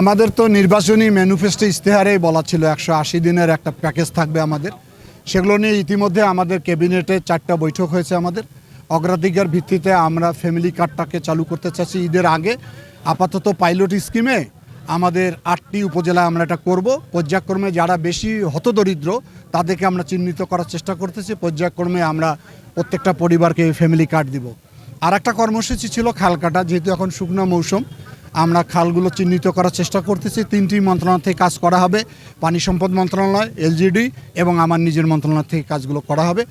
আমাদের তো নির্বাচনী ম্যানিফেস্টো ইশতেহারেই বলা ছিল 180 দিনের একটা প্যাকেজ থাকবে আমাদের। সেগুলো নিয়ে ইতিমধ্যে আমাদের ক্যাবিনেটে 4টা বৈঠক হয়েছে। আমাদের অগ্রাধিকার ভিত্তিতে আমরা ফ্যামিলি কার্ডটাকে চালু করতে চাচ্ছি ঈদের আগে। আপাতত পাইলট স্কিমে আমাদের 8টি উপজেলায় আমরা এটা করব। পর্যায়ক্রমে যারা বেশি হতদরিদ্র তাদেরকে আমরা চিহ্নিত করার চেষ্টা করতেছি। পর্যায়ক্রমে আমরা প্রত্যেকটা পরিবারকে ফ্যামিলি কার্ড দিব। আর একটা কর্মসূচি ছিল খাল কাটা, যেহেতু এখন শুকনো মৌসুম, আমরা খালগুলো চিহ্নিত করার চেষ্টা করতেছি। 3টি মন্ত্রণালয় থেকে কাজ করা হবে, পানি সম্পদ মন্ত্রণালয়, এলজিডি এবং আমার নিজের মন্ত্রণালয় থেকে কাজগুলো করা হবে।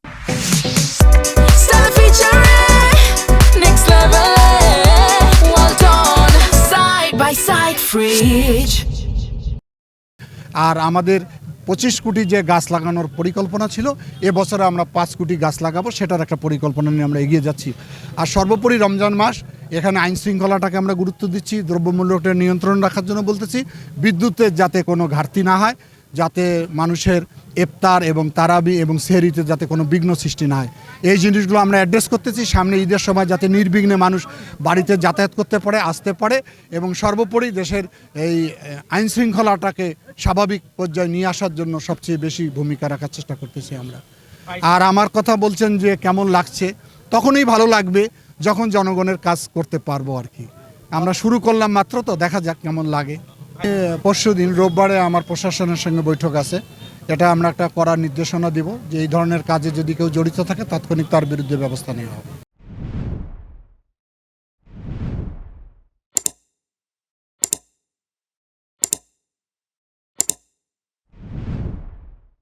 আর আমাদের 25 কোটি যে গাছ লাগানোর পরিকল্পনা ছিল, এবছরে আমরা 5 কোটি গাছ লাগাবো, সেটার একটা পরিকল্পনা নিয়ে আমরা এগিয়ে যাচ্ছি। আর সর্বোপরি রমজান মাস, এখানে আইন শৃঙ্খলাটাকে আমরা গুরুত্ব দিচ্ছি, দ্রব্যমূল্যটা নিয়ন্ত্রণ রাখার জন্য বলতেছি, বিদ্যুতের যাতে কোনো ঘাটতি না হয়, যাতে মানুষের ইফতার এবং তারাবি এবং সেহরিতে যাতে কোনো বিঘ্ন সৃষ্টি না হয়, এই জিনিসগুলো আমরা অ্যাড্রেস করতেছি। সামনে ঈদের সময় যাতে নির্বিঘ্নে মানুষ বাড়িতে যাতায়াত করতে পারে, আসতে পারে, এবং সর্বোপরি দেশের এই আইন শৃঙ্খলাটাকে স্বাভাবিক পর্যায়ে নিয়ে আসার জন্য সবচেয়ে বেশি ভূমিকা রাখার চেষ্টা করতেছি আমরা। আর আমার কথা বলছেন যে কেমন লাগছে, তখনই ভালো লাগবে যখন জনগণের কাজ করতে পারবো আর কি। আমরা শুরু করলাম মাত্র, তো দেখা যাক কেমন লাগে। পরশুদিন রোববারে আমার প্রশাসনের সঙ্গে বৈঠক আছে। এটা আমরা একটা কড়া নির্দেশনা দিব যে এই ধরনের কাজে যদি কেউ জড়িত থাকে তাৎক্ষণিক তার বিরুদ্ধে ব্যবস্থা নেওয়া হবে।